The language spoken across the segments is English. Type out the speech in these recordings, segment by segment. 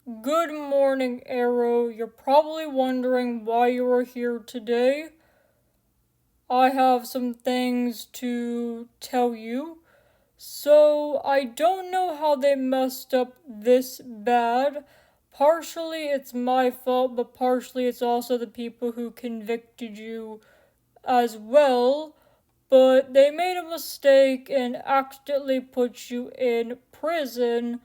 Good morning, Arrow. You're probably wondering why you are here today. I have some things to tell you. So, I don't know how they messed up this bad. Partially it's my fault, but partially it's also the people who convicted you as well. But they made a mistake and accidentally put you in prison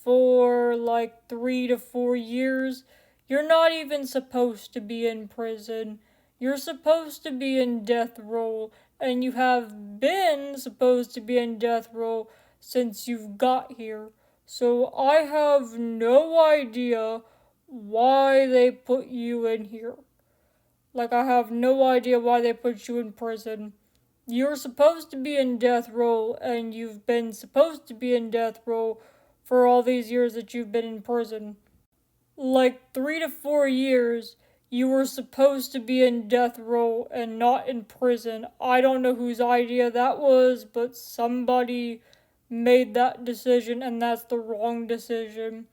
for like 3 to 4 years. You're not even supposed to be in prison. You're supposed to be in death row, and you have been supposed to be in death row since you've got here. So I have no idea why they put you in here. Like, I have no idea why they put you in prison. You're supposed to be in death row, and you've been supposed to be in death row for all these years that you've been in prison. Like 3 to 4 years, you were supposed to be in death row and not in prison. I don't know whose idea that was, but somebody made that decision, and that's the wrong decision.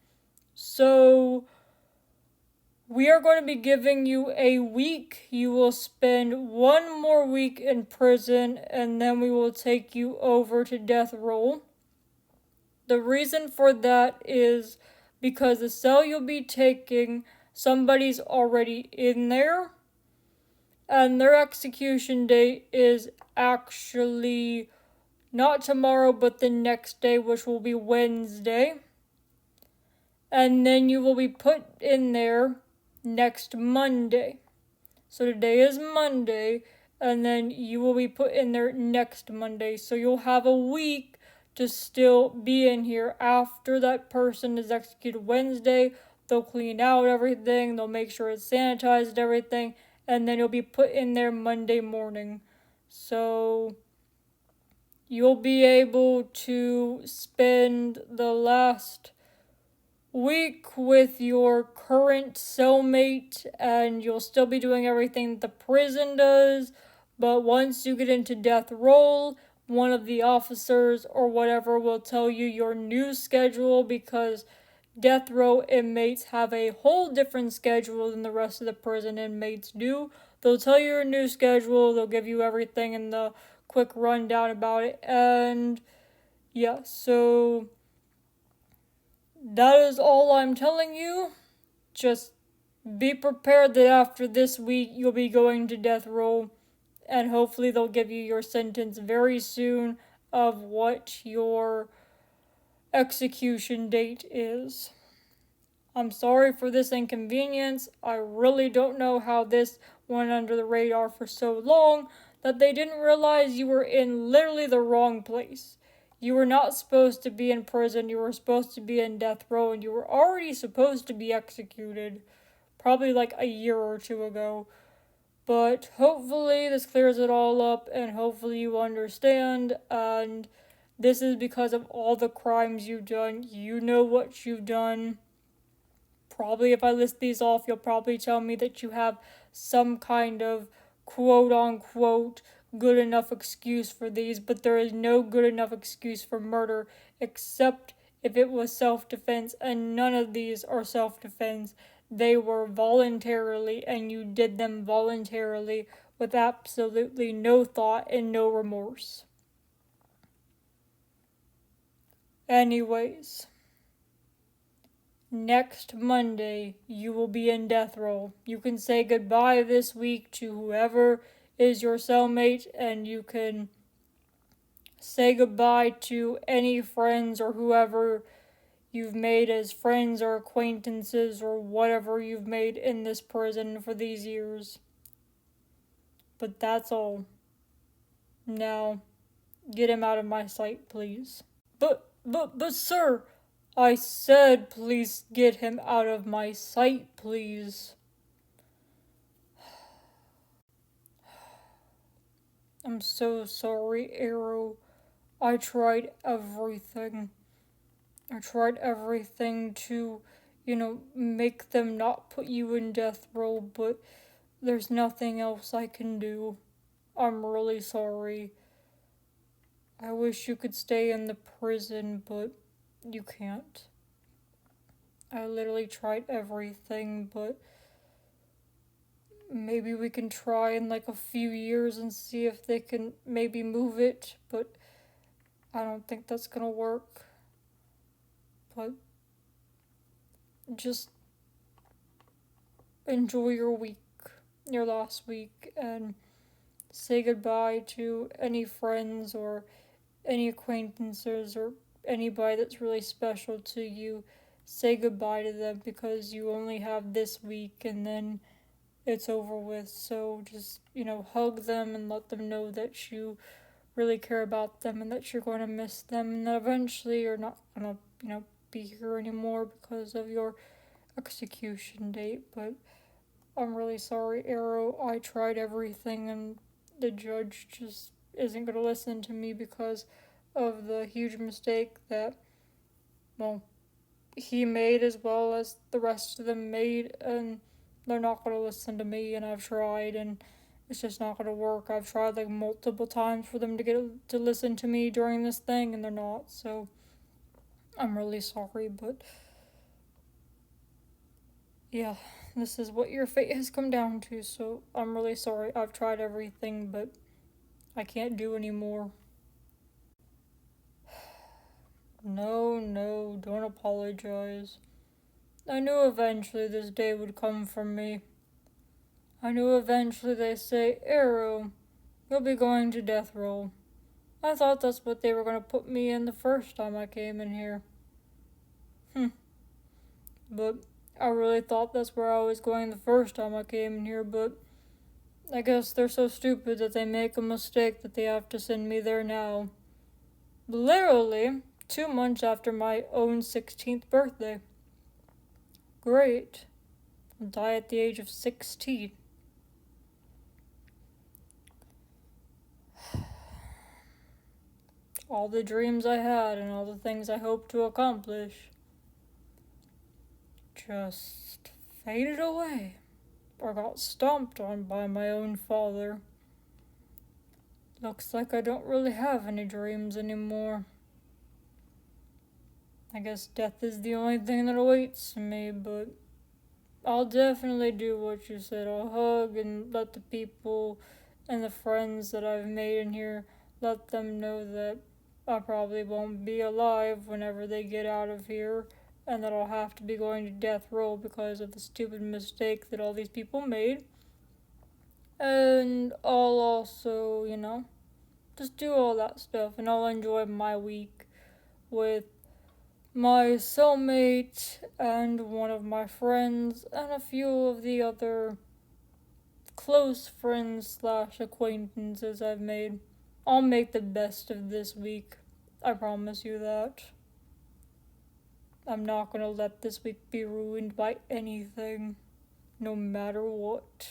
So, we are going to be giving you a week. You will spend one more week in prison, and then we will take you over to death row. The reason for that is because the cell you'll be taking, somebody's already in there, and their execution date is actually not tomorrow, but the next day, which will be Wednesday. And then you will be put in there next Monday. So today is Monday, and then you will be put in there next Monday. So you'll have a week to still be in here after that person is executed Wednesday. They'll clean out everything, they'll make sure it's sanitized, everything, and then you'll be put in there Monday morning. So you'll be able to spend the last week with your current cellmate, and you'll still be doing everything the prison does. But once you get into death row, one of the officers or whatever will tell you your new schedule, because death row inmates have a whole different schedule than the rest of the prison inmates do. They'll tell you your new schedule, they'll give you everything in the quick rundown about it, and yeah, so that is all I'm telling you. Just be prepared that after this week you'll be going to death row, and hopefully they'll give you your sentence very soon of what your execution date is. I'm sorry for this inconvenience. I really don't know how this went under the radar for so long that they didn't realize you were in literally the wrong place. You were not supposed to be in prison, you were supposed to be in death row, and you were already supposed to be executed. Probably like a year or two ago. But hopefully this clears it all up, and hopefully you understand, and this is because of all the crimes you've done. You know what you've done. Probably if I list these off, you'll probably tell me that you have some kind of quote unquote good enough excuse for these, but there is no good enough excuse for murder except if it was self-defense, and none of these are self-defense. They were voluntarily, and you did them voluntarily with absolutely no thought and no remorse. Anyways, next Monday, you will be in death row. You can say goodbye this week to whoever is your cellmate, and you can say goodbye to any friends or whoever you've made as friends or acquaintances or whatever you've made in this prison for these years. But that's all. Now, get him out of my sight, please. But, sir, I said please get him out of my sight, please. I'm so sorry, Arrow. I tried everything. I tried everything to, make them not put you in death row, but there's nothing else I can do. I'm really sorry. I wish you could stay in the prison, but you can't. I literally tried everything, but maybe we can try in like a few years and see if they can maybe move it, but I don't think that's gonna work. But just enjoy your week, your last week, and say goodbye to any friends or any acquaintances or anybody that's really special to you. Say goodbye to them because you only have this week and then it's over with. So just, hug them and let them know that you really care about them and that you're going to miss them and that eventually you're not going to, be here anymore because of your execution date. But I'm really sorry, Arrow. I tried everything and the judge just isn't going to listen to me because of the huge mistake that, well, he made as well as the rest of them made, and they're not going to listen to me, and I've tried, and it's just not going to work. I've tried like multiple times for them to get to listen to me during this thing, and they're not, so I'm really sorry, but yeah, this is what your fate has come down to, so I'm really sorry. I've tried everything, but I can't do anymore. No, no, don't apologize. I knew eventually this day would come for me. I knew eventually they say, Arrow, you'll be going to death row. I thought that's what they were going to put me in the first time I came in here. But I really thought that's where I was going the first time I came in here, but I guess they're so stupid that they make a mistake that they have to send me there now. Literally 2 months after my own 16th birthday. Great. I'll die at the age of 16. All the dreams I had and all the things I hoped to accomplish just faded away or got stomped on by my own father. Looks like I don't really have any dreams anymore. I guess death is the only thing that awaits me, but I'll definitely do what you said. I'll hug and let the people and the friends that I've made in here, let them know that I probably won't be alive whenever they get out of here, and that I'll have to be going to death row because of the stupid mistake that all these people made. And I'll also, just do all that stuff, and I'll enjoy my week with my cellmate and one of my friends and a few of the other close friends slash acquaintances I've made. I'll make the best of this week. I promise you that. I'm not gonna let this week be ruined by anything, no matter what.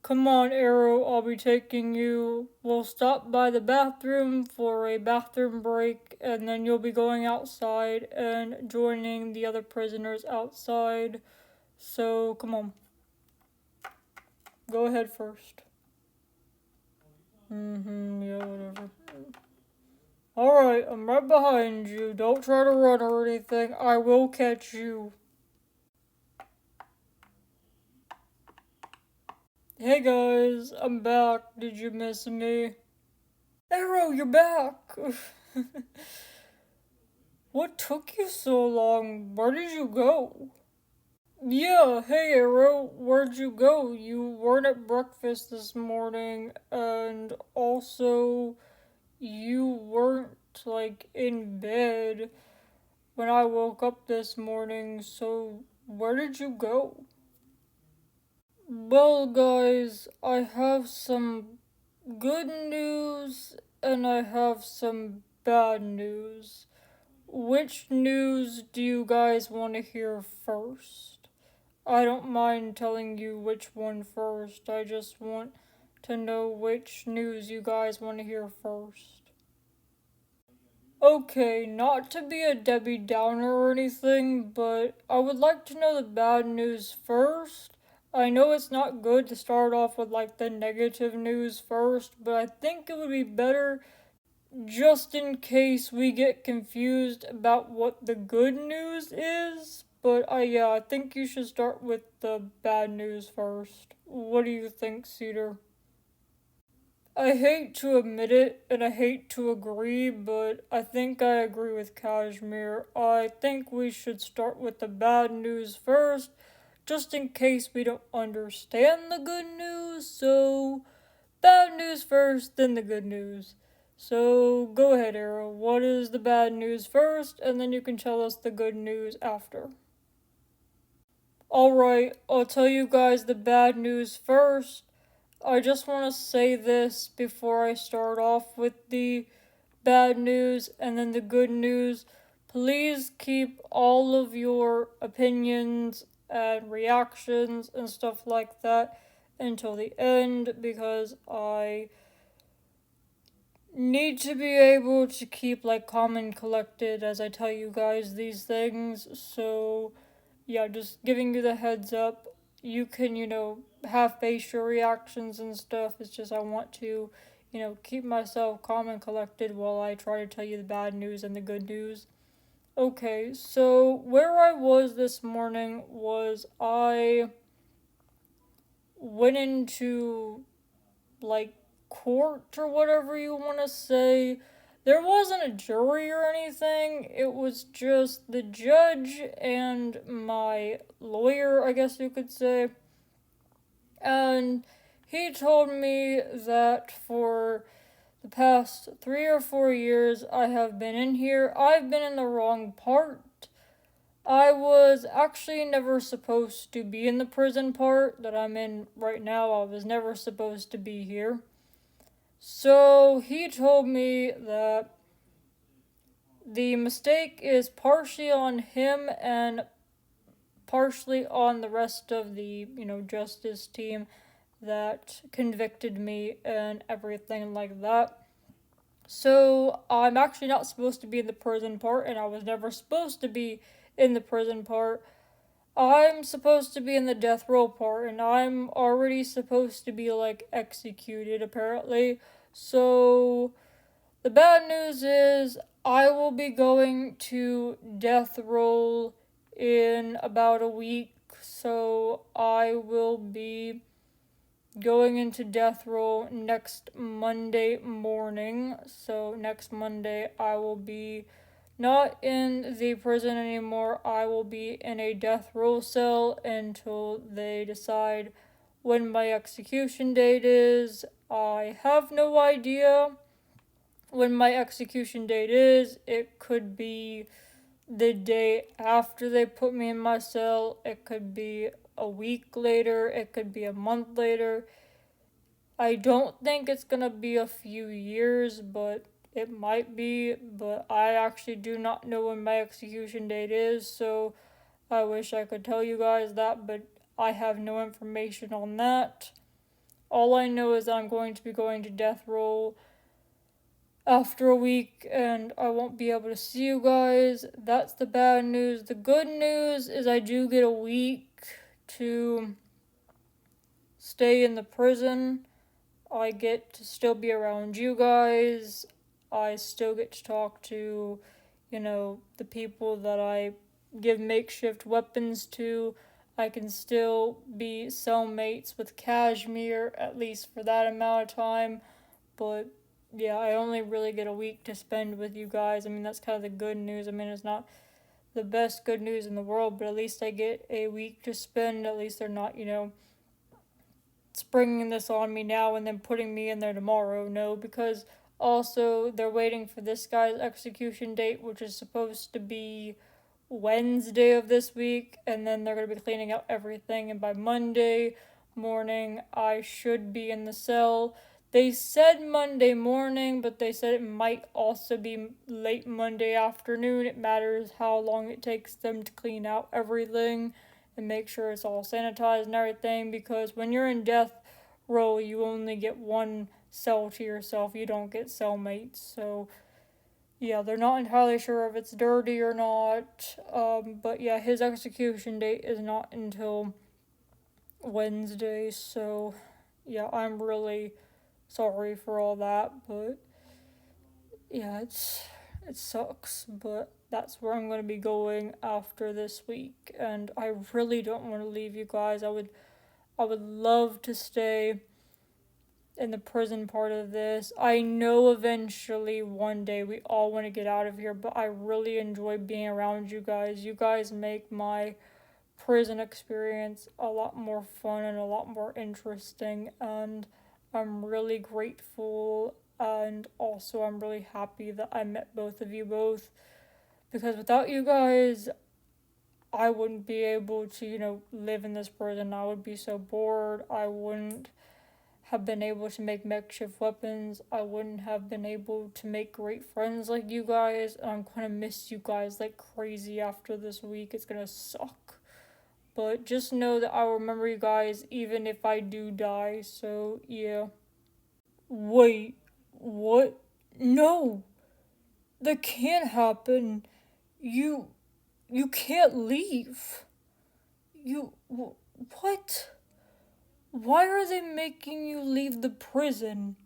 Come on, Arrow, I'll be taking you. We'll stop by the bathroom for a bathroom break, and then you'll be going outside and joining the other prisoners outside. So, come on. Go ahead first. Yeah, whatever. Alright, I'm right behind you. Don't try to run or anything. I will catch you. Hey guys, I'm back. Did you miss me? Arrow, you're back! What took you so long? Where did you go? Yeah, hey Arrow, where'd you go? You weren't at breakfast this morning, and also you weren't, in bed when I woke up this morning, so where did you go? Well, guys, I have some good news and I have some bad news. Which news do you guys want to hear first? I don't mind telling you which one first. I just want to know which news you guys want to hear first. Okay, not to be a Debbie Downer or anything, but I would like to know the bad news first. I know it's not good to start off with the negative news first, but I think it would be better just in case we get confused about what the good news is. But yeah, I think you should start with the bad news first. What do you think, Cedar? I hate to admit it and I hate to agree, but I think I agree with Kashmir. I think we should start with the bad news first, just in case we don't understand the good news. So, bad news first, then the good news. So, go ahead, Arrow. What is the bad news first, and then you can tell us the good news after. Alright, I'll tell you guys the bad news first. I just want to say this before I start off with the bad news and then the good news. Please keep all of your opinions and reactions and stuff like that until the end because I need to be able to keep like calm and collected as I tell you guys these things. So yeah, just giving you the heads up. You can, have facial reactions and stuff. It's just I want to, keep myself calm and collected while I try to tell you the bad news and the good news. Okay, so where I was this morning was I went into like court or whatever you want to say. There wasn't a jury or anything. It was just the judge and my lawyer, I guess you could say. And he told me that for the past 3 or 4 years I have been in here, I've been in the wrong part. I was actually never supposed to be in the prison part that I'm in right now. I was never supposed to be here. So he told me that the mistake is partially on him and partially on the rest of the, justice team that convicted me and everything like that. So I'm actually not supposed to be in the prison part, and I was never supposed to be in the prison part. I'm supposed to be in the death row part, and I'm already supposed to be like executed apparently. So the bad news is I will be going to death row in about a week. So I will be going into death row next Monday morning. So next Monday I will be not in the prison anymore. I will be in a death row cell until they decide when my execution date is. I have no idea when my execution date is. It could be the day after they put me in my cell. It could be a week later. It could be a month later. I don't think it's gonna be a few years, but it might be. But I actually do not know when my execution date is, so I wish I could tell you guys that, but I have no information on that. All I know is that I'm going to be going to death row after a week and I won't be able to see you guys. That's the bad news. The good news is I do get a week to stay in the prison. I get to still be around you guys. I still get to talk to, the people that I give makeshift weapons to. I can still be cellmates with Kashmir, at least for that amount of time. But yeah, I only really get a week to spend with you guys. I mean, that's kind of the good news. I mean, it's not the best good news in the world, but at least I get a week to spend. At least they're not, springing this on me now and then putting me in there tomorrow. No, because also they're waiting for this guy's execution date, which is supposed to be Wednesday of this week, and then they're going to be cleaning out everything, and by Monday morning I should be in the cell. They said Monday morning, but they said it might also be late Monday afternoon. It matters how long it takes them to clean out everything and make sure it's all sanitized and everything, because when you're in death row, you only get one cell to yourself. You don't get cellmates. So yeah, they're not entirely sure if it's dirty or not. But yeah, his execution date is not until Wednesday. So yeah, I'm really sorry for all that. But Yeah, it sucks, but that's where I'm gonna be going after this week, and I really don't want to leave you guys. I would love to stay in the prison part of this. I know eventually one day we all want to get out of here, but I really enjoy being around you guys. You guys make my prison experience a lot more fun and a lot more interesting, and I'm really grateful, and also I'm really happy that I met both of you both, because without you guys I wouldn't be able to, live in this prison. I would be so bored. I wouldn't have been able to make makeshift weapons. I wouldn't have been able to make great friends like you guys. And I'm gonna miss you guys like crazy after this week. It's gonna suck. But just know that I'll remember you guys even if I do die. So, yeah. Wait, what? No, that can't happen. You, you can't leave. What? Why are they making you leave the prison?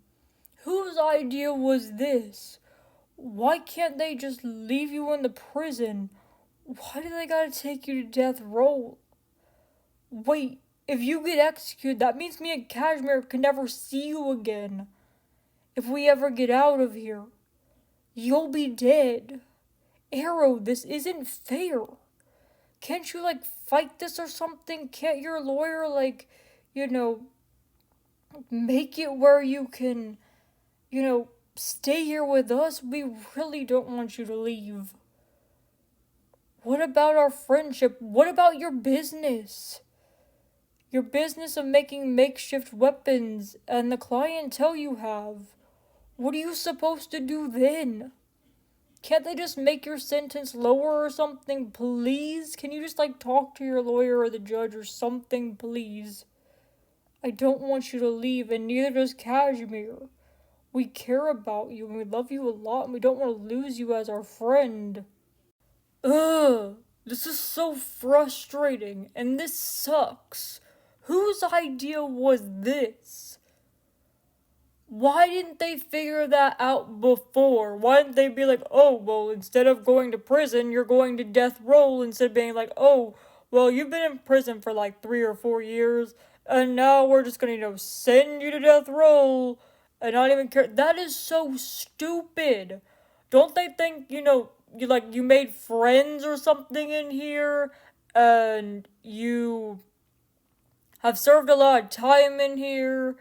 Whose idea was this? Why can't they just leave you in the prison? Why do they gotta take you to death row? Wait, if you get executed, that means me and Kashmir can never see you again. If we ever get out of here, you'll be dead. Arrow, this isn't fair. Can't you, fight this or something? Can't your lawyer, you know, make it where you can, stay here with us? We really don't want you to leave. What about our friendship? What about your business? Your business of making makeshift weapons and the clientele you have. What are you supposed to do then? Can't they just make your sentence lower or something, please? Can you just, talk to your lawyer or the judge or something, please? I don't want you to leave, and neither does Kashmir. We care about you, and we love you a lot, and we don't want to lose you as our friend. Ugh, this is so frustrating, and this sucks. Whose idea was this? Why didn't they figure that out before? Why didn't they be like, oh, well, instead of going to prison, you're going to death row, instead of being like, oh, well, you've been in prison for 3 or 4 years, and now we're just gonna, send you to death row, and not even care. That is so stupid. Don't they think, you made friends or something in here, and you have served a lot of time in here,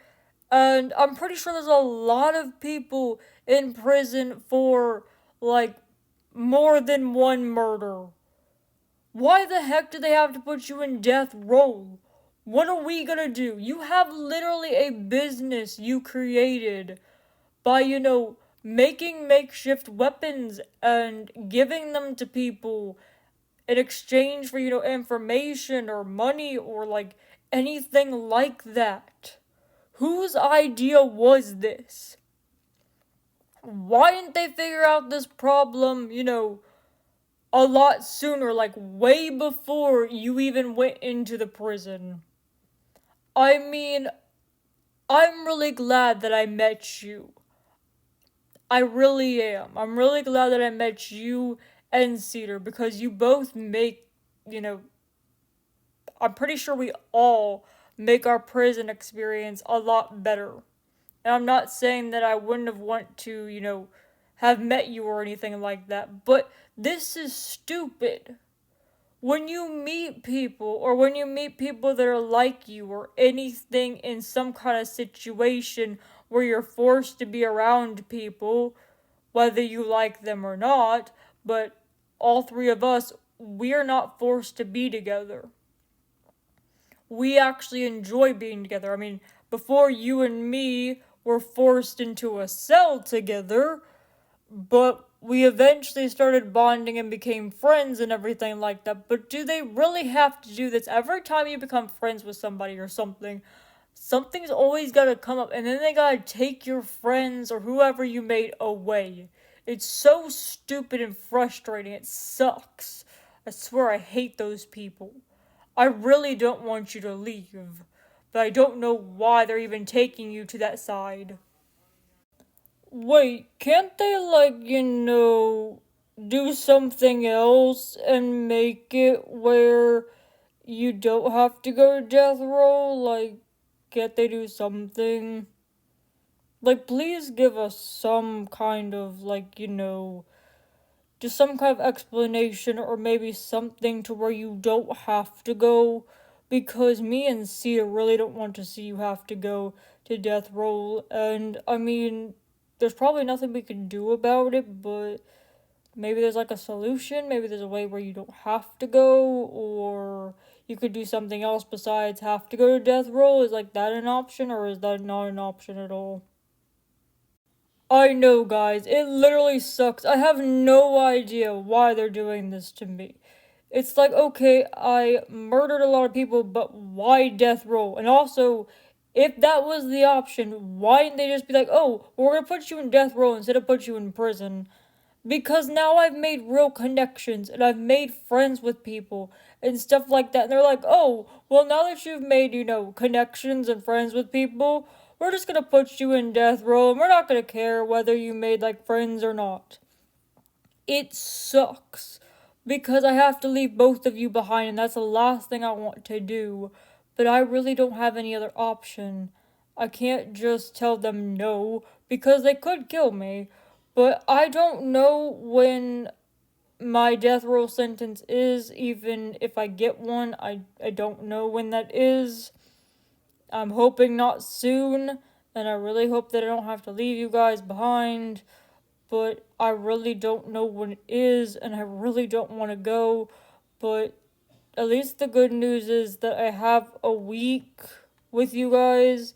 and I'm pretty sure there's a lot of people in prison for, more than one murder. Why the heck do they have to put you in death row? What are we gonna do? You have literally a business you created by, making makeshift weapons and giving them to people in exchange for, information or money or, anything like that. Whose idea was this? Why didn't they figure out this problem, a lot sooner, way before you even went into the prison? I mean, I'm really glad that I met you. I really am. I'm really glad that I met you and Cedar, because you both make, you know, I'm pretty sure we all make our prison experience a lot better. And I'm not saying that I wouldn't have want to, have met you or anything like that, but this is stupid. When you meet people, or when you meet people that are like you, or anything in some kind of situation where you're forced to be around people, whether you like them or not, but all three of us, we're not forced to be together. We actually enjoy being together. I mean, before you and me were forced into a cell together, but we eventually started bonding and became friends and everything like that. But do they really have to do this? Every time you become friends with somebody or something, something's always gotta come up, and then they gotta take your friends or whoever you made away. It's so stupid and frustrating. It sucks. I swear I hate those people. I really don't want you to leave, but I don't know why they're even taking you to that side. Wait, can't they, like, do something else and make it where you don't have to go to death row? Like, can't they do something? Like, please give us some kind of, like, just some kind of explanation or maybe something to where you don't have to go. Because me and Sia really don't want to see you have to go to death row. And, I mean, there's probably nothing we can do about it, but maybe there's like a solution. Maybe there's a way where you don't have to go, or you could do something else besides have to go to death row. Is like that an option, or is that not an option at all? I know, guys, it literally sucks. I have no idea why they're doing this to me. It's like, okay, I murdered a lot of people, but why death row? And also, if that was the option, why didn't they just be like, oh, we're gonna put you in death row instead of put you in prison? Because now I've made real connections and I've made friends with people and stuff like that. And they're like, oh, well, now that you've made, connections and friends with people, we're just gonna put you in death row and we're not gonna care whether you made like friends or not. It sucks because I have to leave both of you behind, and that's the last thing I want to do. But I really don't have any other option. I can't just tell them no because they could kill me. But I don't know when my death row sentence is, even if I get one. I don't know when that is. I'm hoping not soon, and I really hope that I don't have to leave you guys behind, but I really don't know when it is, and I really don't want to go. But at least the good news is that I have a week with you guys.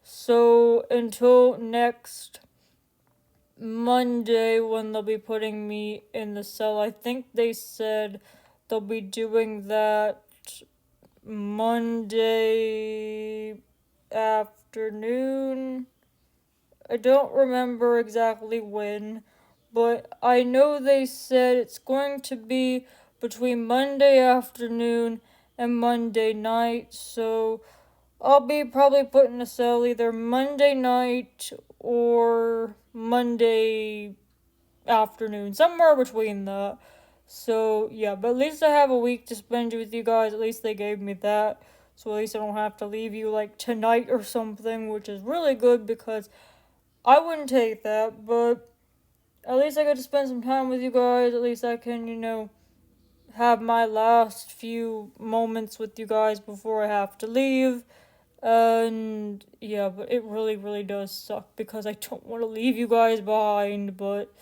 So until next Monday, when they'll be putting me in the cell, I think they said they'll be doing that Monday afternoon. I don't remember exactly when, but I know they said it's going to be between Monday afternoon and Monday night, so I'll be probably put in a cell either Monday night or Monday afternoon, somewhere between that. So, yeah, but at least I have a week to spend with you guys. At least they gave me that. So at least I don't have to leave you like tonight or something, which is really good because I wouldn't take that, but at least I get to spend some time with you guys. At least I can, have my last few moments with you guys before I have to leave. And yeah, but it really, really does suck because I don't want to leave you guys behind, but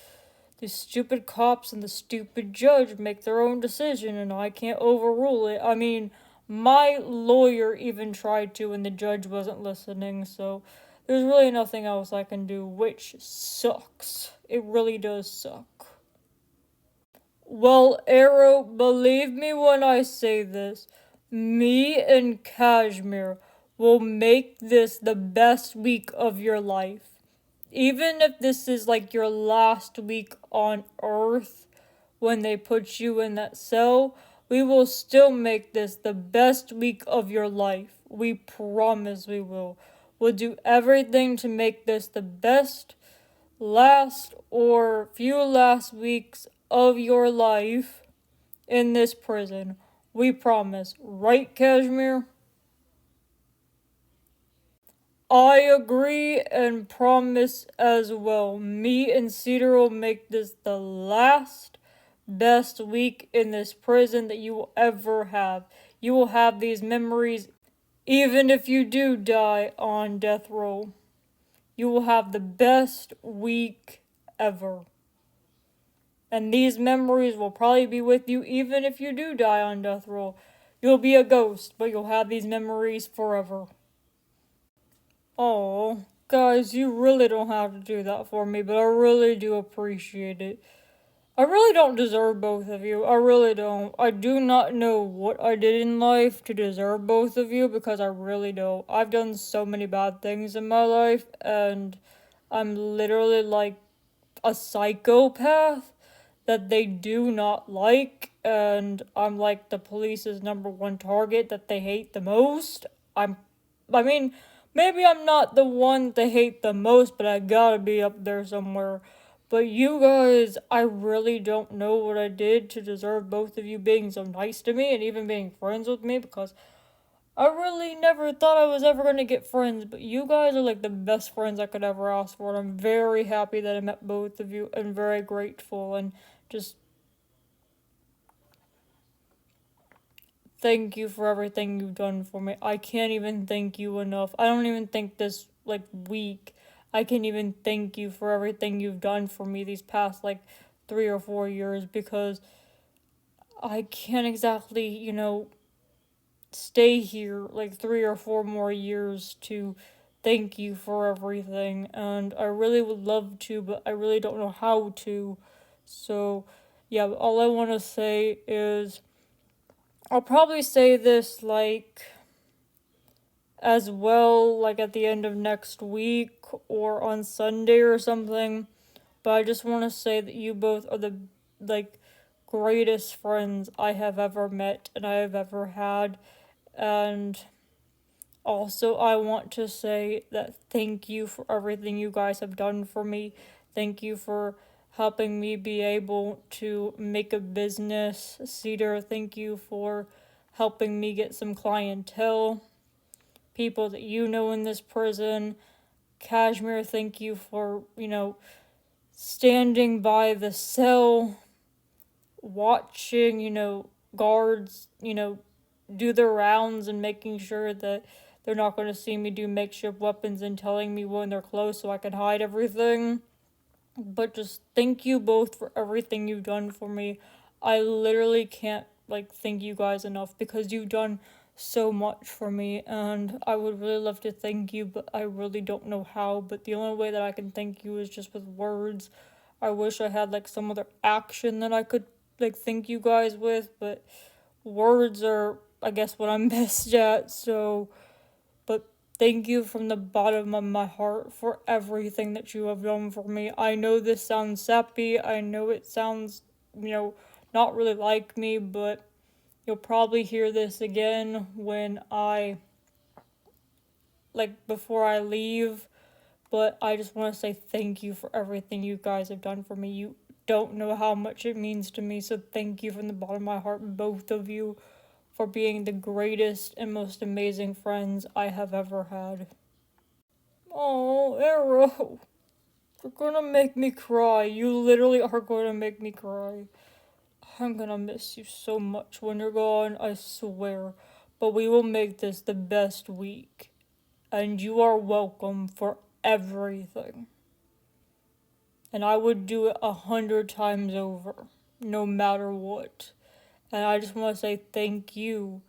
the stupid cops and the stupid judge make their own decision and I can't overrule it. I mean, my lawyer even tried to and the judge wasn't listening, so there's really nothing else I can do, which sucks. It really does suck. Well, Arrow, believe me when I say this, me and Kashmir will make this the best week of your life. Even if this is like your last week on Earth when they put you in that cell, we will still make this the best week of your life. We promise we will. We'll do everything to make this the best last or few last weeks of your life in this prison. We promise. Right, Kashmir? I agree and promise as well. Me and Cedar will make this the last best week in this prison that you will ever have. You will have these memories even if you do die on death row. You will have the best week ever. And these memories will probably be with you even if you do die on death row. You'll be a ghost, but you'll have these memories forever. Oh, guys, you really don't have to do that for me, but I really do appreciate it. I really don't deserve both of you. I really don't. I do not know what I did in life to deserve both of you because I really don't. I've done so many bad things in my life, and I'm literally like a psychopath that they do not like, and I'm like the police's number one target that they hate the most. I mean, maybe I'm not the one to hate the most, but I gotta be up there somewhere. But you guys, I really don't know what I did to deserve both of you being so nice to me and even being friends with me, because I really never thought I was ever gonna get friends, but you guys are like the best friends I could ever ask for, and I'm very happy that I met both of you and very grateful, and just thank you for everything you've done for me. I can't even thank you enough. I don't even think this like week I can even thank you for everything you've done for me these past like 3 or 4 years, because I can't exactly, stay here like 3 or 4 more years to thank you for everything, and I really would love to, but I really don't know how to. So yeah, all I want to say is I'll probably say this like as well, like at the end of next week or on Sunday or something. But I just want to say that you both are the like greatest friends I have ever met and I have ever had. And also, I want to say that thank you for everything you guys have done for me. Thank you for helping me be able to make a business. Cedar, thank you for helping me get some clientele, people that you know in this prison. Kashmir, thank you for, standing by the cell, watching, guards, do their rounds and making sure that they're not going to see me do makeshift weapons and telling me when they're close so I can hide everything. But just thank you both for everything you've done for me. I literally can't like thank you guys enough because you've done so much for me, and I would really love to thank you, but I really don't know how. But the only way that I can thank you is just with words. I wish I had like some other action that I could like thank you guys with, but words are I guess what I'm best at. So but thank you from the bottom of my heart for everything that you have done for me. I know this sounds sappy. I know it sounds, not really like me, but you'll probably hear this again when before I leave. But I just want to say thank you for everything you guys have done for me. You don't know how much it means to me, so thank you from the bottom of my heart, both of you, for being the greatest and most amazing friends I have ever had. Oh, Arrow, you're gonna make me cry. You literally are gonna make me cry. I'm gonna miss you so much when you're gone, I swear. But we will make this the best week. And you are welcome for everything. And I would do it 100 times over, no matter what. And I just want to say thank you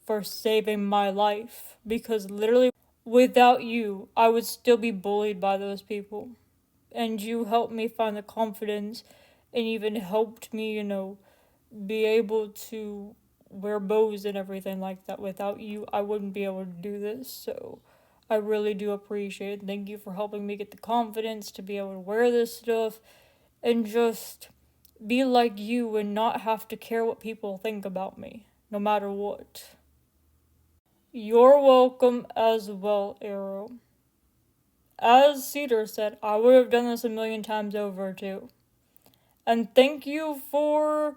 for saving my life. Because literally, without you, I would still be bullied by those people. And you helped me find the confidence and even helped me, be able to wear bows and everything like that. Without you, I wouldn't be able to do this. So I really do appreciate it. Thank you for helping me get the confidence to be able to wear this stuff and just be like you and not have to care what people think about me, no matter what. You're welcome as well, Arrow. As Cedar said, I would have done this 1,000,000 times over too. And thank you for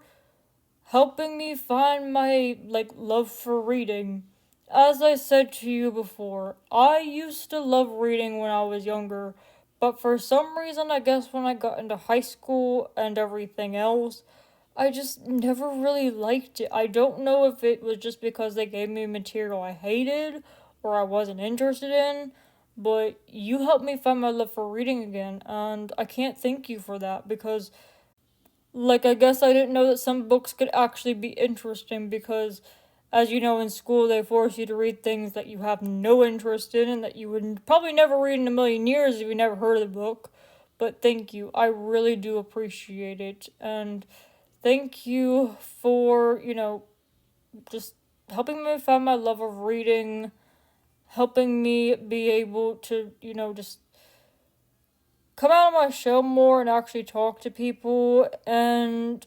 helping me find my love for reading. As I said to you before, I used to love reading when I was younger, but for some reason, I guess when I got into high school and everything else, I just never really liked it. I don't know if it was just because they gave me material I hated or I wasn't interested in, but you helped me find my love for reading again, and I can't thank you for that because I guess I didn't know that some books could actually be interesting because, as you know, in school they force you to read things that you have no interest in and that you would probably never read in 1,000,000 years if you never heard of the book. But thank you. I really do appreciate it. And thank you for, just helping me find my love of reading, helping me be able to, just come out of my shell more and actually talk to people and,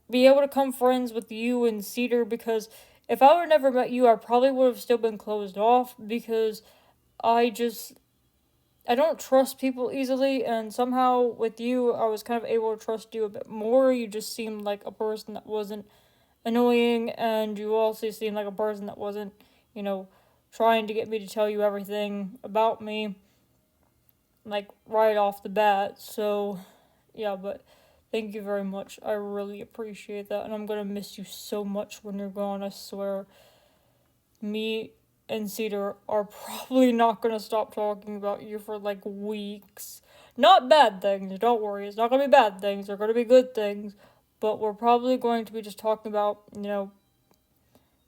be able to become friends with you and Cedar because if I would have never met you, I probably would have still been closed off because I don't trust people easily, and somehow with you, I was kind of able to trust you a bit more. You just seemed like a person that wasn't annoying, and you also seemed like a person that wasn't, you know, trying to get me to tell you everything about me, like, right off the bat. So, yeah, but thank you very much. I really appreciate that, and I'm gonna miss you so much when you're gone, I swear. Me and Cedar are probably not gonna stop talking about you for like weeks. Not bad things, don't worry. It's not gonna be bad things, they're gonna be good things. But we're probably going to be just talking about,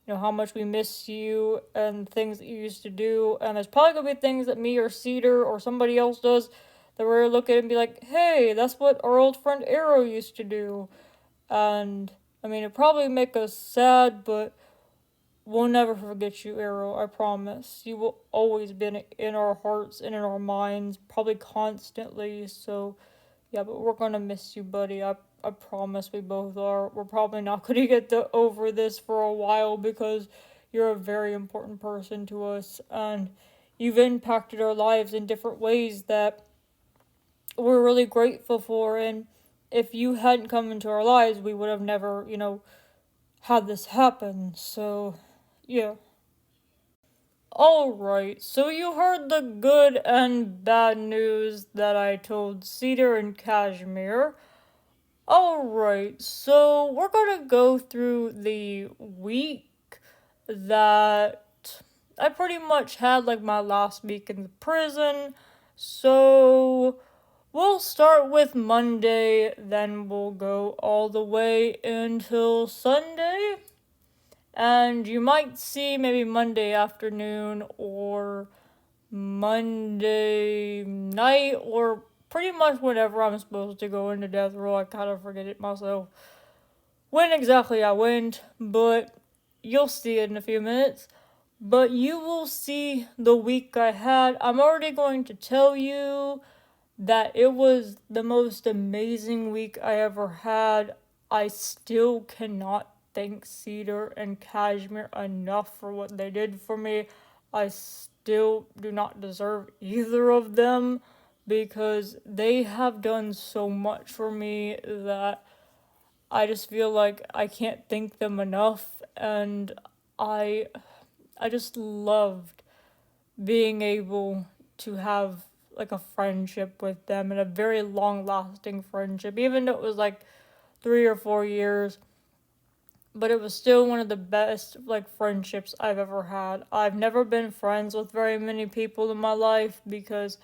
how much we miss you and things that you used to do. And there's probably gonna be things that me or Cedar or somebody else does that we're gonna look at and be like, hey, that's what our old friend Arrow used to do. And I mean, it probably make us sad, but we'll never forget you, Arrow, I promise. You will always be in our hearts and in our minds, probably constantly. So, yeah, but we're gonna miss you, buddy. I promise we both are. We're probably not gonna get over this for a while because you're a very important person to us and you've impacted our lives in different ways that we're really grateful for. And if you hadn't come into our lives, we would have never, had this happen. So, yeah. Alright, so you heard the good and bad news that I told Cedar and Cashmere. Alright, so we're gonna go through the week that I pretty much had, like, my last week in the prison. So we'll start with Monday, then we'll go all the way until Sunday. And you might see maybe Monday afternoon or Monday night or pretty much whenever I'm supposed to go into death row. I kind of forget it myself when exactly I went, but you'll see it in a few minutes. But you will see the week I had. I'm already going to tell you that it was the most amazing week I ever had. I still cannot thank Cedar and Cashmere enough for what they did for me. I still do not deserve either of them because they have done so much for me that I just feel like I can't thank them enough. And I I just loved being able to have like a friendship with them and a very long lasting friendship, even though it was like 3 or 4 years. But it was still one of the best like friendships I've ever had. I've never been friends with very many people in my life because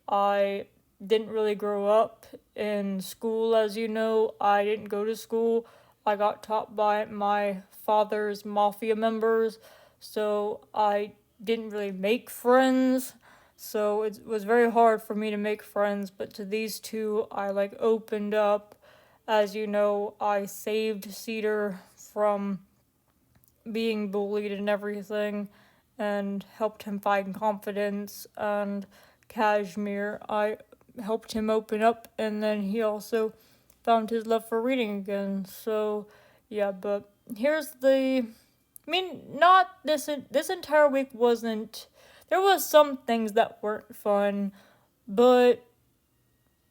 I didn't really grow up in school. As you know, I didn't go to school. I got taught by my father's mafia members, so I didn't really make friends. So it was very hard for me to make friends, but to these two, I like opened up. As you know, I saved Cedar from being bullied and everything and helped him find confidence. And Cashmere, I helped him open up, and then he also found his love for reading again. So, yeah, but here's the. I mean, not this entire week wasn't. There was some things that weren't fun, but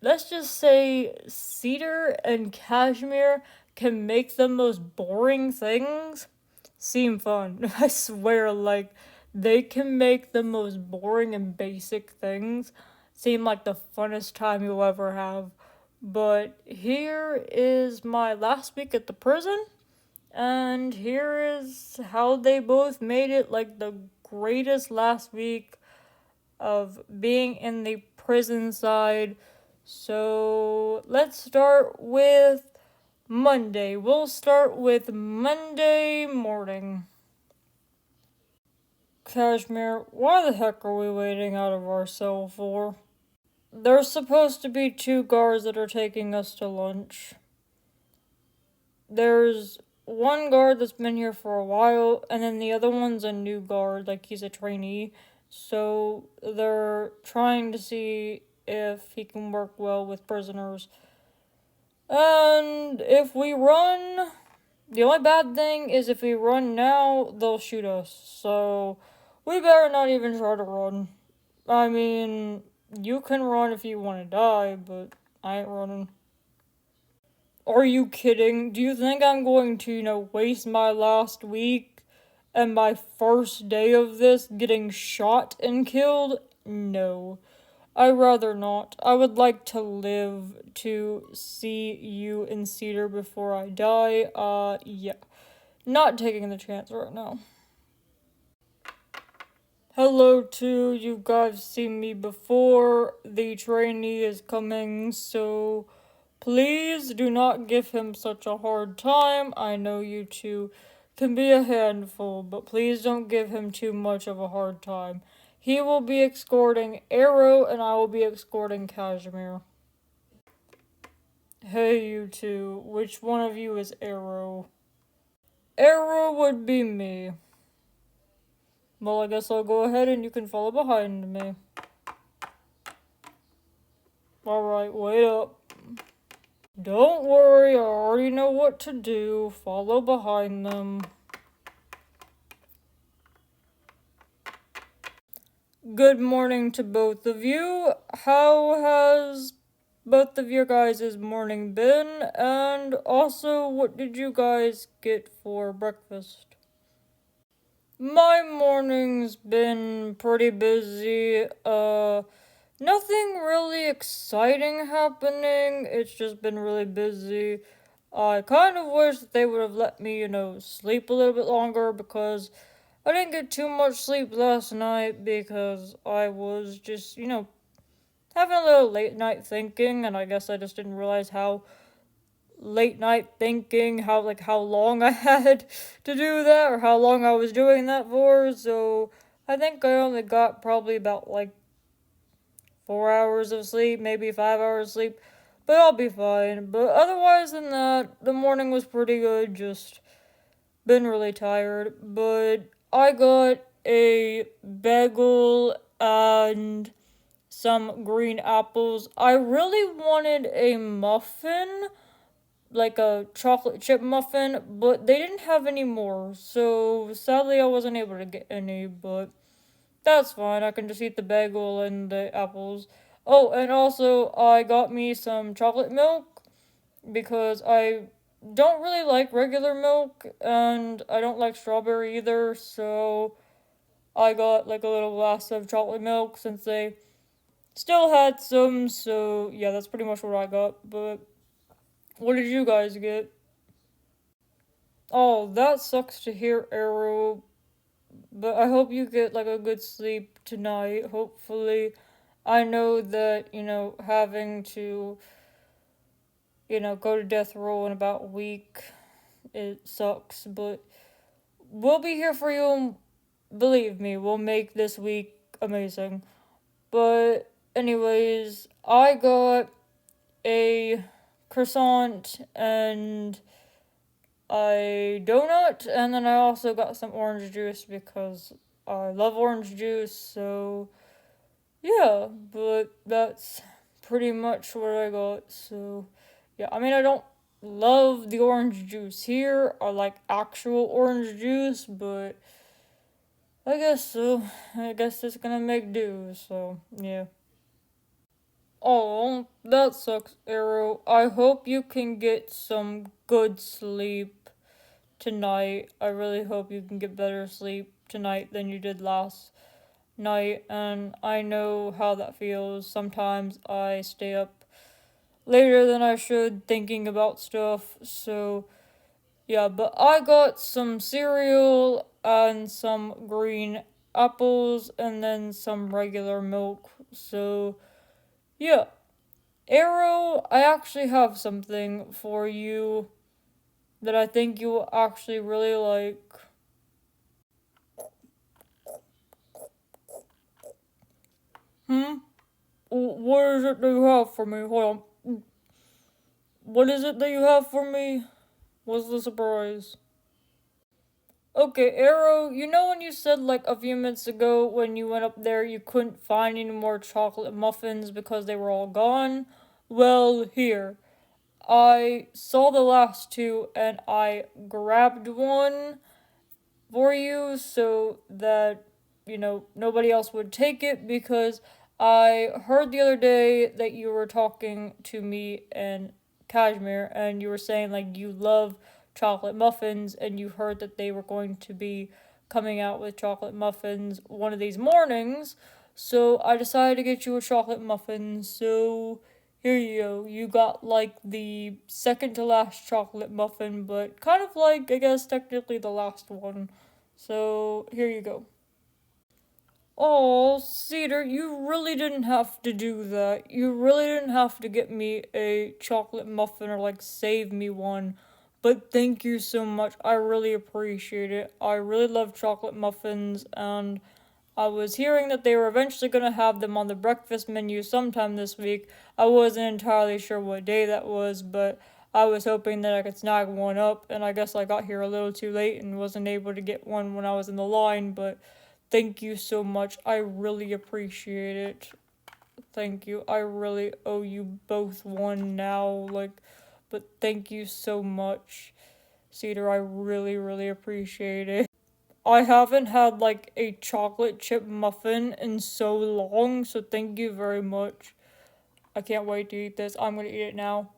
let's just say Cedar and Cashmere can make the most boring things seem fun. I swear, like, they can make the most boring and basic things seem like the funnest time you'll ever have. But here is my last week at the prison, and here is how they both made it like the greatest last week of being in the prison side. So let's start with Monday. We'll start with Monday morning. Cashmere, why the heck are we waiting out of our cell for? There's supposed to be 2 guards that are taking us to lunch. There's one guard that's been here for a while, and then the other one's a new guard, like he's a trainee. So they're trying to see if he can work well with prisoners. And if we run, the only bad thing is if we run now, they'll shoot us. So we better not even try to run. I mean, you can run if you want to die, but I ain't running. Are you kidding? Do you think I'm going to, waste my last week and my first day of this getting shot and killed? No. I'd rather not. I would like to live to see you in Cedar before I die. Yeah. Not taking the chance right now. Hello to you guys seen me before. The trainee is coming, so please do not give him such a hard time. I know you two can be a handful, but please don't give him too much of a hard time. He will be escorting Arrow and I will be escorting Cashmere. Hey you two, which one of you is Arrow? Arrow would be me. Well, I guess I'll go ahead and you can follow behind me. Alright, wait up. Don't worry, I already know what to do. Follow behind them. Good morning to both of you. How has both of your guys' morning been? And also, what did you guys get for breakfast? My morning's been pretty busy. Nothing really exciting happening. It's just been really busy. I kind of wish that they would have let me, sleep a little bit longer because I didn't get too much sleep last night because I was just, having a little late night thinking, and I guess I just didn't realize how late night thinking, how long I had to do that, or how long I was doing that for, so I think I only got probably about 4 hours of sleep, maybe 5 hours of sleep, but I'll be fine. But otherwise than that, the morning was pretty good, just been really tired, but I got a bagel and some green apples. I really wanted a muffin, like a chocolate chip muffin, but they didn't have any more, so sadly I wasn't able to get any, but that's fine. I can just eat the bagel and the apples. Oh, and also I got me some chocolate milk because I don't really like regular milk and I don't like strawberry either, so I got a little glass of chocolate milk since they still had some, so yeah, that's pretty much what I got. But what did you guys get? Oh, that sucks to hear, Arrow, but I hope you get a good sleep tonight, hopefully. I know that, having to, go to death row in about a week, it sucks, but we'll be here for you, and believe me, we'll make this week amazing. But, anyways, I got a croissant and a donut, and then I also got some orange juice because I love orange juice, so yeah, but that's pretty much what I got, so yeah, I mean, I don't love the orange juice here, I like actual orange juice, but I guess so. I guess it's gonna make do, so yeah. Oh, that sucks, Arrow. I hope you can get some good sleep tonight. I really hope you can get better sleep tonight than you did last night, and I know how that feels. Sometimes I stay up later than I should thinking about stuff, so yeah, but I got some cereal and some green apples and then some regular milk, so yeah. Arrow, I actually have something for you that I think you will actually really like. Hmm? What is it that you have for me? Hold on. What is it that you have for me? What's the surprise? Okay, Arrow, you know when you said a few minutes ago when you went up there you couldn't find any more chocolate muffins because they were all gone? Well, here. I saw the last two and I grabbed one for you so that nobody else would take it because I heard the other day that you were talking to me and Kashmir, and you were saying like you love chocolate muffins, and you heard that they were going to be coming out with chocolate muffins one of these mornings. So I decided to get you a chocolate muffin. So here you go. You got like the second to last chocolate muffin, but kind of like, I guess, technically the last one. So here you go. Oh, Cedar, you really didn't have to do that. You really didn't have to get me a chocolate muffin or like save me one. But thank you so much. I really appreciate it. I really love chocolate muffins, and I was hearing that they were eventually going to have them on the breakfast menu sometime this week. I wasn't entirely sure what day that was, but I was hoping that I could snag one up, and I guess I got here a little too late and wasn't able to get one when I was in the line, but thank you so much. I really appreciate it. Thank you. I really owe you both one now, but thank you so much, Cedar. I really, really appreciate it. I haven't had like a chocolate chip muffin in so long, so thank you very much. I can't wait to eat this. I'm gonna eat it now.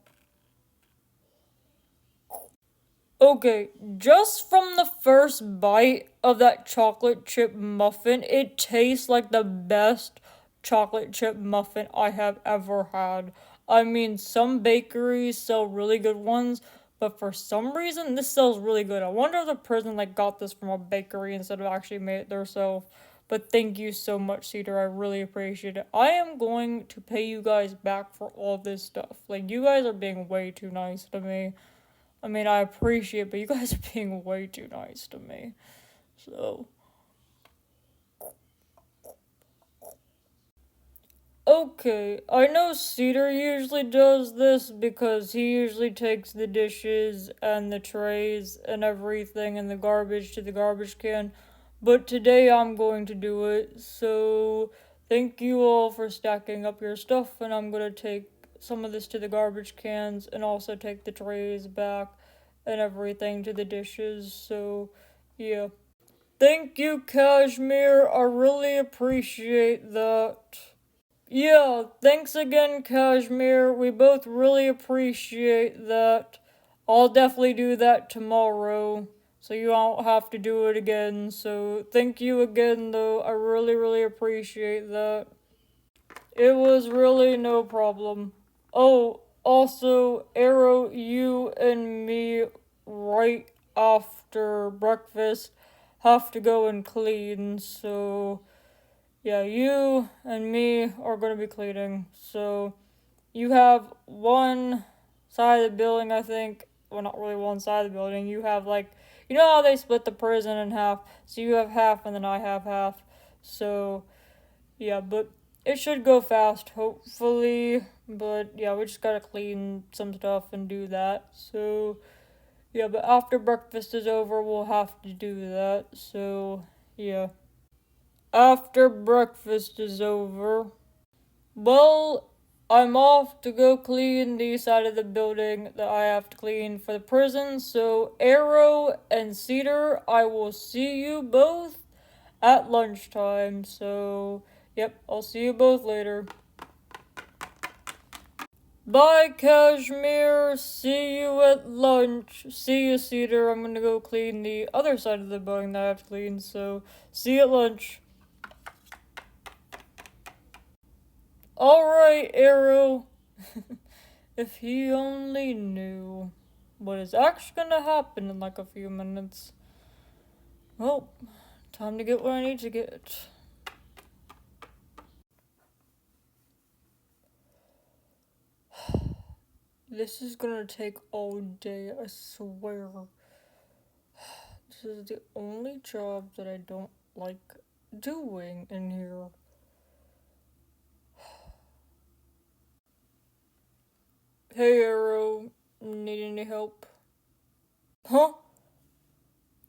Okay, just from the first bite of that chocolate chip muffin, it tastes like the best chocolate chip muffin I have ever had. I mean, some bakeries sell really good ones, but for some reason this sells really good. I wonder if the person like got this from a bakery instead of actually made it themselves. But thank you so much, Cedar. I really appreciate it. I am going to pay you guys back for all this stuff. Like, you guys are being way too nice to me. I mean, I appreciate it, but you guys are being way too nice to me. So, okay, I know Cedar usually does this because he usually takes the dishes and the trays and everything and the garbage to the garbage can, but today I'm going to do it. So, thank you all for stacking up your stuff, and I'm gonna take some of this to the garbage cans and also take the trays back and everything to the dishes. So, yeah. Thank you, Kashmir. I really appreciate that. Yeah, thanks again, Kashmir. We both really appreciate that. I'll definitely do that tomorrow, so you won't have to do it again. So, thank you again, though. I really, really appreciate that. It was really no problem. Oh, also, Arrow, you and me, right after breakfast, have to go and clean, so yeah, you and me are gonna be cleaning. So you have one side of the building, I think. Well, not really one side of the building. You have like, you know how they split the prison in half? So you have half and then I have half. So yeah, but it should go fast, hopefully. But yeah, we just gotta clean some stuff and do that. So yeah, but after breakfast is over, we'll have to do that. So yeah. After breakfast is over, well, I'm off to go clean the side of the building that I have to clean for the prison. So, Arrow and Cedar, I will see you both at lunchtime. So, yep, I'll see you both later. Bye, Kashmir. See you at lunch. See you, Cedar. I'm gonna go clean the other side of the building that I have to clean. So, see you at lunch. Alright, Arrow. If he only knew what is actually gonna happen in like a few minutes. Well, time to get what I need to get. This is gonna take all day, I swear. This is the only job that I don't like doing in here. Hey, Arrow, need any help? Huh?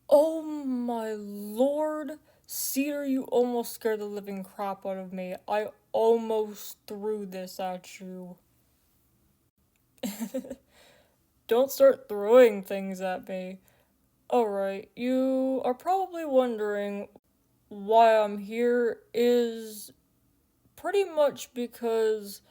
Oh my lord! Cedar, you almost scared the living crap out of me. I almost threw this at you. Don't start throwing things at me. Alright, you are probably wondering why I'm here is pretty much because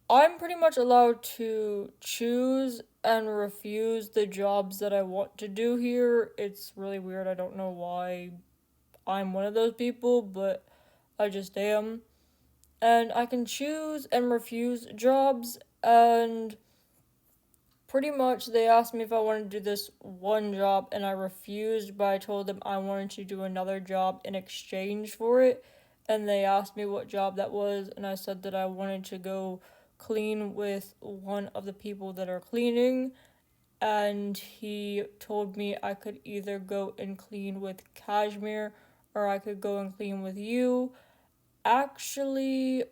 I'm pretty much allowed to choose and refuse the jobs that I want to do here. It's really weird. I don't know why I'm one of those people, but I just am. And I can choose and refuse jobs, and pretty much they asked me if I wanted to do this one job, and I refused, but I told them I wanted to do another job in exchange for it. And they asked me what job that was, and I said that I wanted to go clean with one of the people that are cleaning. And he told me I could either go and clean with Kashmir or I could go and clean with you. Actually,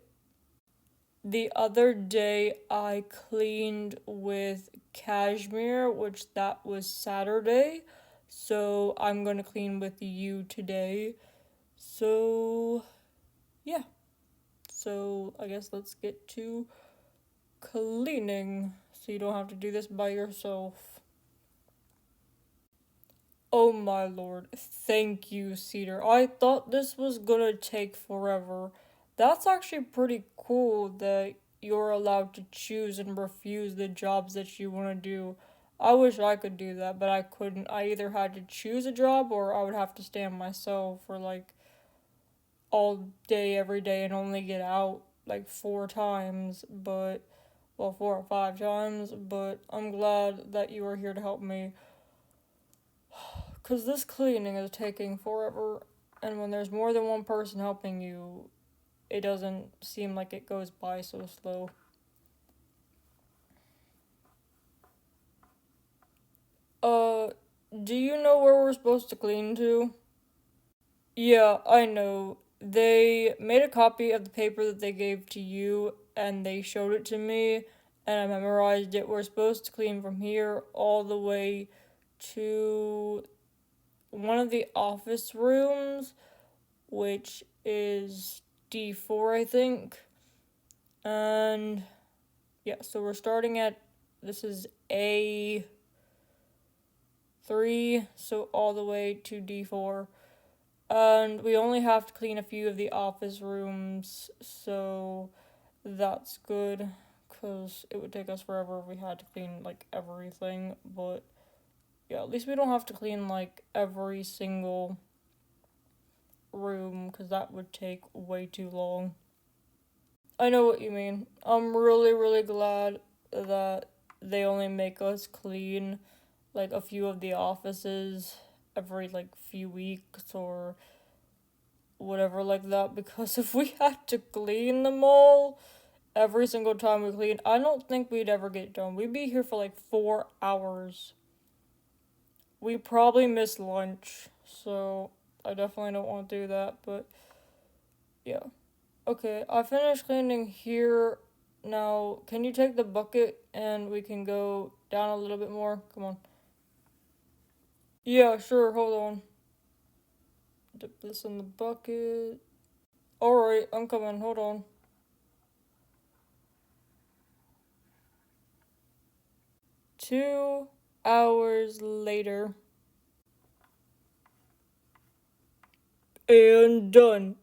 the other day I cleaned with Kashmir, which that was Saturday. So I'm gonna clean with you today. So yeah. So I guess let's get to cleaning so you don't have to do this by yourself. Oh my lord. Thank you, Cedar. I thought this was gonna take forever. That's actually pretty cool that you're allowed to choose and refuse the jobs that you want to do. I wish I could do that, but I couldn't. I either had to choose a job or I would have to stand myself for like all day, every day, and only get out like 4 times, but well, 4 or 5 times. But I'm glad that you are here to help me. Because this cleaning is taking forever, and when there's more than one person helping you, it doesn't seem like it goes by so slow. Uh, do you know where we're supposed to clean to? Yeah, I know. They made a copy of the paper that they gave to you, and they showed it to me, and I memorized it. We're supposed to clean from here all the way to one of the office rooms, which is D4, I think. And yeah, so we're starting at, this is A3, so all the way to D4. And we only have to clean a few of the office rooms, so that's good, because it would take us forever if we had to clean, like, everything. But yeah, at least we don't have to clean, like, every single room, because that would take way too long. I know what you mean. I'm really, really glad that they only make us clean like a few of the offices every like few weeks or whatever like that, because if we had to clean them all every single time we clean, I don't think we'd ever get done. We'd be here for like 4 hours. We probably miss lunch, so I definitely don't want to do that, but yeah. Okay, I finished cleaning here. Now, can you take the bucket and we can go down a little bit more? Come on. Yeah, sure, hold on. Dip this in the bucket. Alright, I'm coming, hold on. 2 hours later. And done.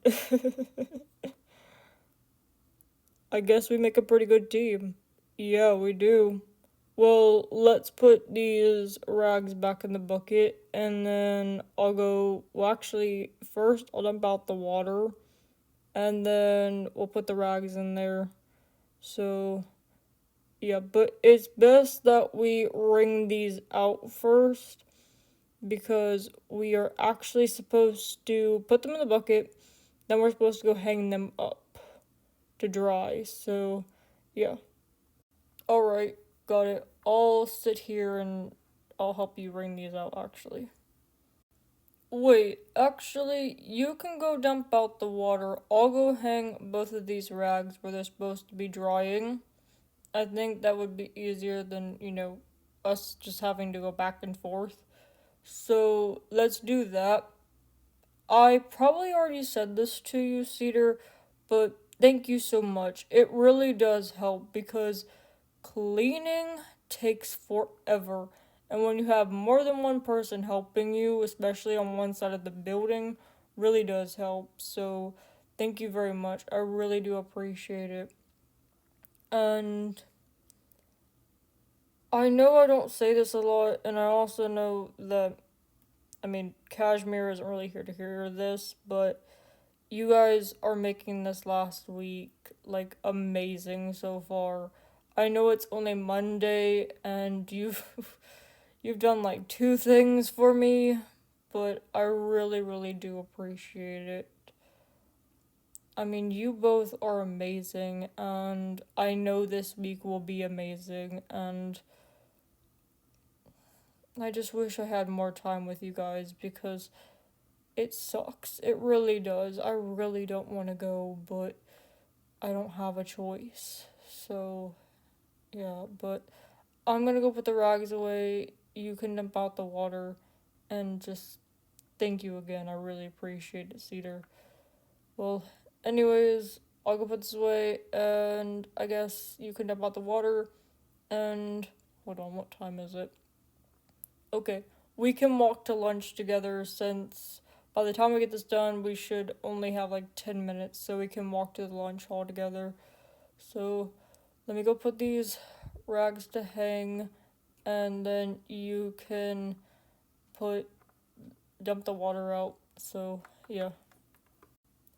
I guess we make a pretty good team. Yeah, we do. Well, let's put these rags back in the bucket, and then I'll go. Well, actually, first I'll dump out the water, and then we'll put the rags in there. So, yeah, but it's best that we wring these out first because we are actually supposed to put them in the bucket, then we're supposed to go hang them up to dry. So, yeah. Alright, got it. I'll sit here and I'll help you wring these out, actually. Wait, actually, you can go dump out the water. I'll go hang both of these rags where they're supposed to be drying. I think that would be easier than, us just having to go back and forth. So, let's do that. I probably already said this to you, Cedar, but thank you so much. It really does help because cleaning takes forever. And when you have more than one person helping you, especially on one side of the building really does help. So thank you very much. I really do appreciate it. And I know I don't say this a lot, and I also know that, I mean, Kashmir isn't really here to hear this, but you guys are making this last week, like, amazing so far. I know it's only Monday, and you've done, like, two things for me, but I really, really do appreciate it. I mean, you both are amazing, and I know this week will be amazing, and I just wish I had more time with you guys because it sucks. It really does. I really don't want to go, but I don't have a choice. So, yeah, but I'm gonna go put the rags away. You can dump out the water, and just thank you again. I really appreciate it, Cedar. Well, anyways, I'll go put this away, and I guess you can dump out the water, and hold on, what time is it? Okay, we can walk to lunch together since by the time we get this done, we should only have like 10 minutes, so we can walk to the lunch hall together. So let me go put these rags to hang, and then you can put dump the water out. So yeah.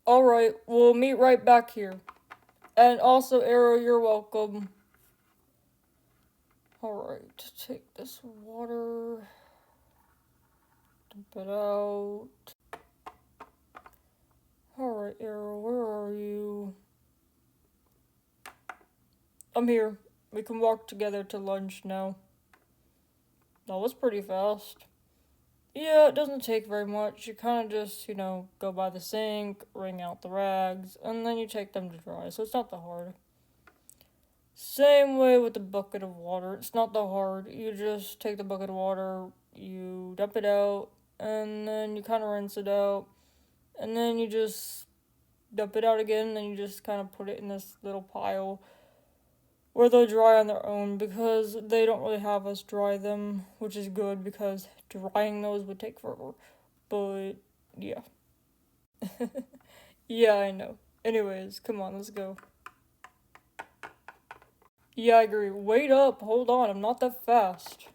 Alright, we'll meet right back here. And also, Arrow, you're welcome. Alright, take this water, dump it out. Alright, Arrow, where are you? I'm here. We can walk together to lunch now. That was pretty fast. Yeah, it doesn't take very much. You kind of just, go by the sink, wring out the rags, and then you take them to dry, so it's not that hard. Same way with the bucket of water. It's not that hard. You just take the bucket of water, you dump it out, and then you kind of rinse it out, and then you just dump it out again, and then you just kind of put it in this little pile where they'll dry on their own because they don't really have us dry them, which is good because drying those would take forever. But yeah. Yeah, I know. Anyways, come on, let's go. Yeah, I agree. Wait up, hold on, I'm not that fast.